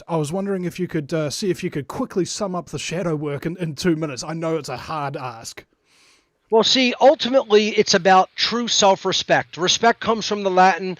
I was wondering if you could see if you could quickly sum up the shadow work in 2 minutes. I know it's a hard ask. Well, see, ultimately, it's about true self-respect. Respect comes from the Latin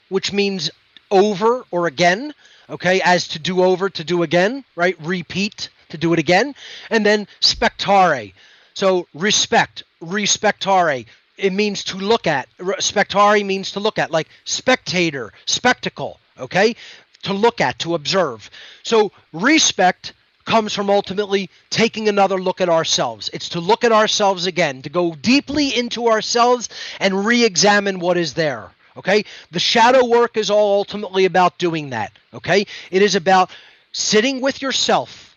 which means over or again, okay, as to do over, to do again, right? Repeat, to do it again. And then spectare. So respectare. It means to look at. Spectare means to look at, like spectator, spectacle, okay? To look at, to observe. So respect comes from ultimately taking another look at ourselves. It's to look at ourselves again, to go deeply into ourselves and re-examine what is there. Okay? The shadow work is all ultimately about doing that. Okay? It is about sitting with yourself,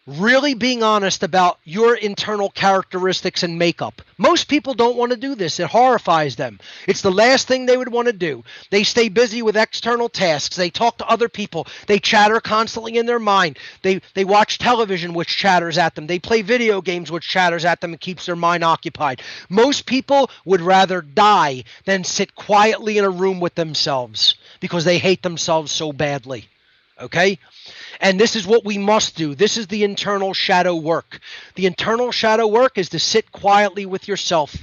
really being honest about your internal characteristics and makeup. Most people don't want to do this. It horrifies them. It's the last thing they would want to do. They stay busy with external tasks. They talk to other people. They chatter constantly in their mind. They watch television, which chatters at them. They play video games, which chatters at them and keeps their mind occupied. Most people would rather die than sit quietly in a room with themselves because they hate themselves so badly. Okay? And this is what we must do. This is the internal shadow work. The internal shadow work is to sit quietly with yourself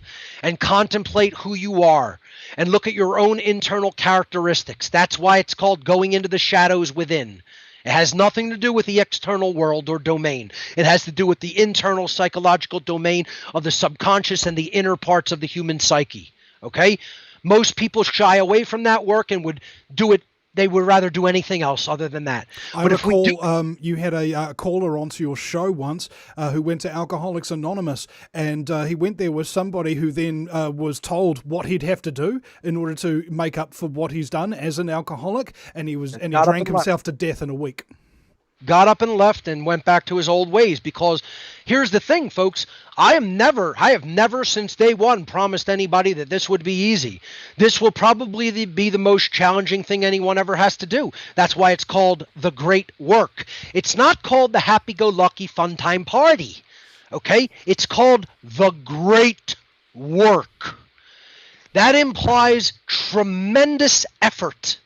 and contemplate who you are and look at your own internal characteristics. That's why it's called going into the shadows within. It has nothing to do with the external world or domain. It has to do with the internal psychological domain of the subconscious and the inner parts of the human psyche. Okay? Most people shy away from that work and would do it. They would rather do anything else other than that. I recall you had a caller onto your show once who went to Alcoholics Anonymous, and he went there with somebody who then was told what he'd have to do in order to make up for what he's done as an alcoholic, and he drank himself to death in a week. Got up and left and went back to his old ways, because here's the thing, folks. I have never since day one promised anybody that this would be easy. This will probably be the most challenging thing anyone ever has to do. That's why it's called the great work. It's not called the happy-go-lucky fun time party. Okay? It's called the great work. That implies tremendous effort.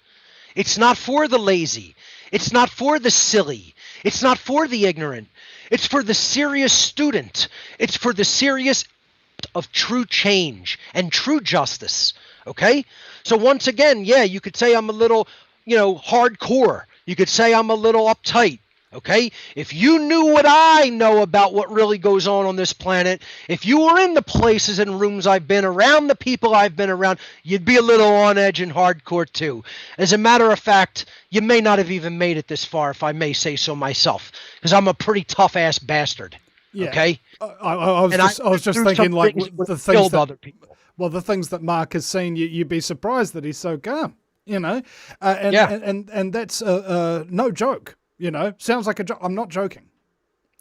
It's not for the lazy. It's not for the silly. It's not for the ignorant. It's for the serious student. It's for the serious of true change and true justice. Okay? So once again, yeah, you could say I'm a little, hardcore. You could say I'm a little uptight. Okay? If you knew what I know about what really goes on this planet, if you were in the places and rooms I've been around, the people I've been around, you'd be a little on edge and hardcore too. As a matter of fact, you may not have even made it this far, if I may say so myself, because I'm a pretty tough-ass bastard. Yeah. Okay? I was just thinking, like, the things that other people. Well, the things that Mark has seen, you'd be surprised that he's so calm, and that's no joke. Sounds like a joke. I'm not joking.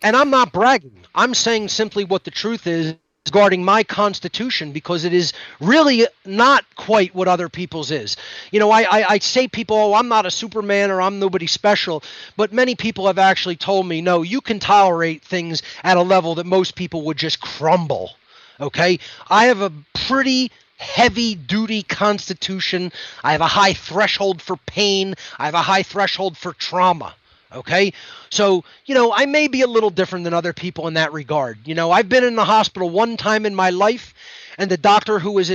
And I'm not bragging. I'm saying simply what the truth is regarding my constitution, because it is really not quite what other people's is. I say people, oh, I'm not a Superman or I'm nobody special, but many people have actually told me, no, you can tolerate things at a level that most people would just crumble. Okay? I have a pretty heavy-duty constitution. I have a high threshold for pain. I have a high threshold for trauma. Okay, so, I may be a little different than other people in that regard. I've been in the hospital one time in my life, and the doctor who was,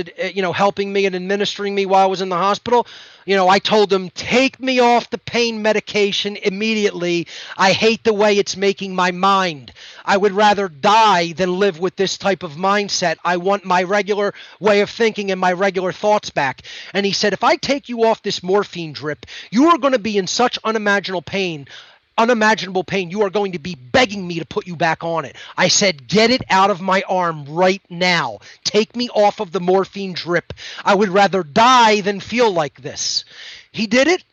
helping me and administering me while I was in the hospital, I told him, take me off the pain medication immediately. I hate the way it's making my mind. I would rather die than live with this type of mindset. I want my regular way of thinking and my regular thoughts back. And he said, if I take you off this morphine drip, you are going to be in such unimaginable pain. You are going to be begging me to put you back on it. I said, get it out of my arm right now. Take me off of the morphine drip. I would rather die than feel like this. He did it,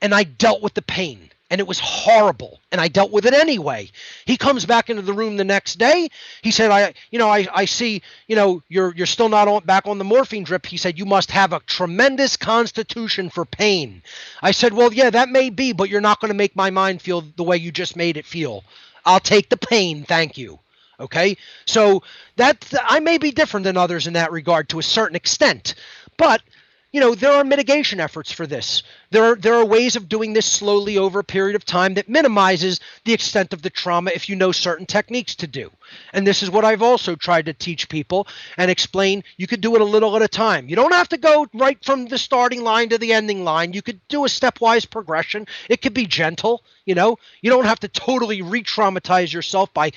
and I dealt with the pain, and it was horrible, and I dealt with it anyway. He comes back into the room the next day. He said, I see, you're still not back on the morphine drip. He said, you must have a tremendous constitution for pain. I said, well, yeah, that may be, but you're not going to make my mind feel the way you just made it feel. I'll take the pain, thank you. Okay? So I may be different than others in that regard to a certain extent, but there are mitigation efforts for this. There are ways of doing this slowly over a period of time that minimizes the extent of the trauma if you know certain techniques to do. And this is what I've also tried to teach people and explain. You could do it a little at a time. You don't have to go right from the starting line to the ending line. You could do a stepwise progression. It could be gentle. You don't have to totally re-traumatize yourself by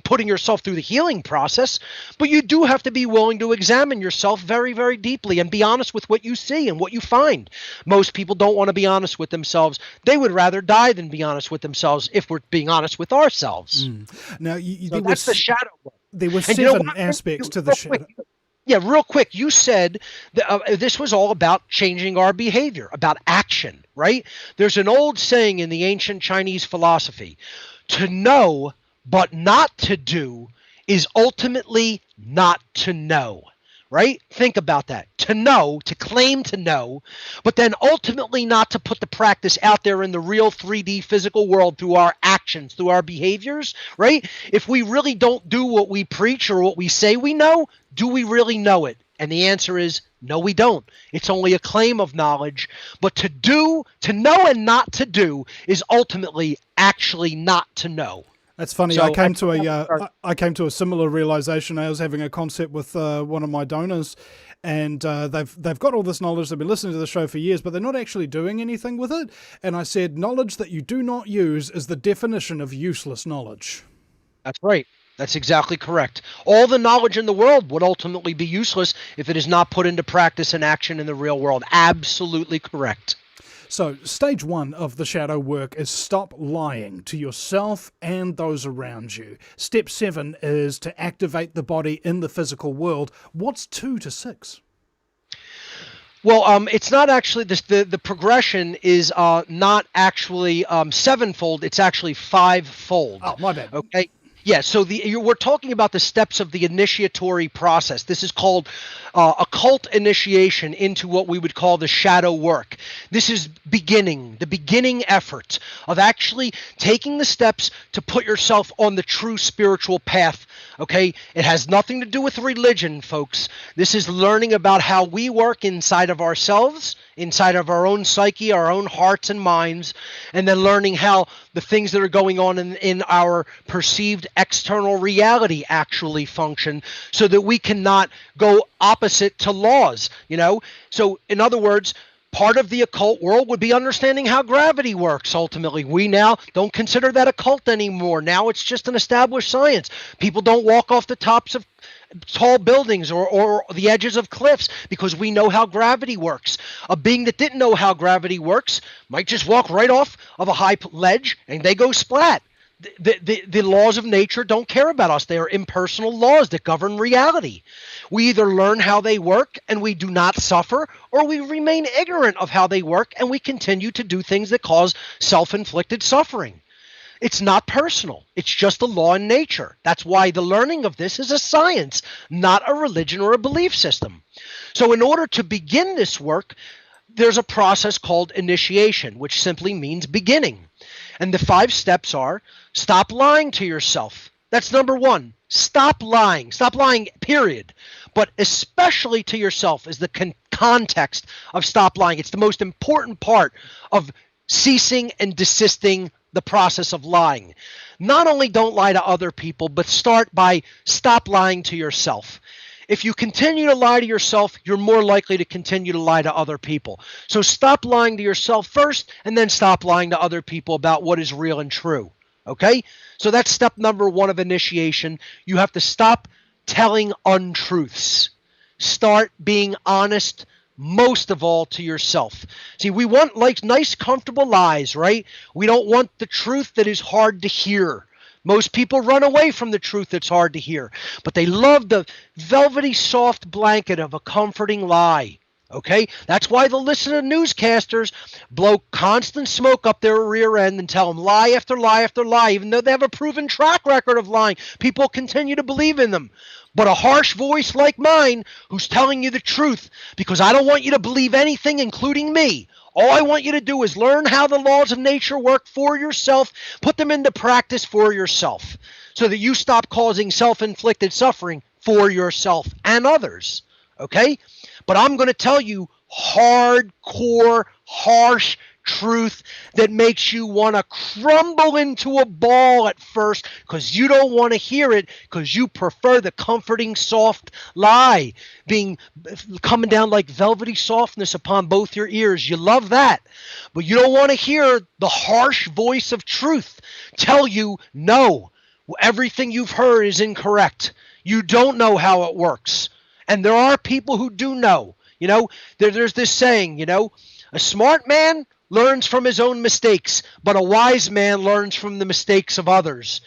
putting yourself through the healing process, but you do have to be willing to examine yourself very, very deeply and be honest with what you see and what you find. Most people don't want to be honest with themselves. They would rather die than be honest with themselves if we're being honest with ourselves. Now, So that's the shadow work. There were And seven aspects to the shadow. Yeah, real quick. You said that, this was all about changing our behavior, about action, right? There's an old saying in the ancient Chinese philosophy: to know but not to do is ultimately not to know, right? Think about that. To know, to claim to know, but then ultimately not to put the practice out there in the real 3D physical world through our actions, through our behaviors, right? If we really don't do what we preach or what we say we know, do we really know it? And the answer is no, we don't. It's only a claim of knowledge. But to know and not to do is ultimately actually not to know. That's funny. So I came to a similar realization. I was having a concept with one of my donors, and they've got all this knowledge. They've been listening to the show for years, but they're not actually doing anything with it. And I said, knowledge that you do not use is the definition of useless knowledge. That's right. That's exactly correct. All the knowledge in the world would ultimately be useless if it is not put into practice and action in the real world. Absolutely correct. So, stage 1 of the shadow work is stop lying to yourself and those around you. Step 7 is to activate the body in the physical world. What's 2 to 6? Well, it's not actually the progression is not actually sevenfold. It's actually fivefold. Oh, my bad. Okay. Yeah, so we're talking about the steps of the initiatory process. This is called occult initiation into what we would call the shadow work. This is the beginning effort of actually taking the steps to put yourself on the true spiritual path. Okay, it has nothing to do with religion, folks. This is learning about how we work inside of ourselves, inside of our own psyche, our own hearts and minds, and then learning how the things that are going on in our perceived external reality actually function, so that we cannot go opposite to laws, So, in other words, part of the occult world would be understanding how gravity works, ultimately. We now don't consider that occult anymore. Now it's just an established science. People don't walk off the tops of tall buildings or the edges of cliffs because we know how gravity works. A being that didn't know how gravity works might just walk right off of a high ledge and they go splat. The laws of nature don't care about us. They are impersonal laws that govern reality. We either learn how they work and we do not suffer, or we remain ignorant of how they work and we continue to do things that cause self-inflicted suffering. It's not personal. It's just a law in nature. That's why the learning of this is a science, not a religion or a belief system. So in order to begin this work, there's a process called initiation, which simply means beginning. And the 5 steps are: stop lying to yourself. That's number 1. Stop lying. Stop lying, period. But especially to yourself is the context of stop lying. It's the most important part of ceasing and desisting the process of lying. Not only don't lie to other people, but start by stop lying to yourself. If you continue to lie to yourself, you're more likely to continue to lie to other people. So stop lying to yourself first, and then stop lying to other people about what is real and true. Okay? So that's step number 1 of initiation. You have to stop telling untruths. Start being honest, most of all to yourself. See, we want nice, comfortable lies, right? We don't want the truth that is hard to hear. Most people run away from the truth that's hard to hear, but they love the velvety, soft blanket of a comforting lie. Okay? That's why they'll listen to newscasters blow constant smoke up their rear end and tell them lie after lie after lie, even though they have a proven track record of lying. People continue to believe in them. But a harsh voice like mine, who's telling you the truth, because I don't want you to believe anything, including me. All I want you to do is learn how the laws of nature work for yourself, put them into practice for yourself, so that you stop causing self-inflicted suffering for yourself and others. Okay? But I'm going to tell you hardcore, harsh truth that makes you want to crumble into a ball at first because you don't want to hear it because you prefer the comforting soft lie coming down like velvety softness upon both your ears. You love that, but you don't want to hear the harsh voice of truth tell you no, everything you've heard is incorrect. You don't know how it works. And there are people who do know. There's this saying, a smart man learns from his own mistakes, but a wise man learns from the mistakes of others.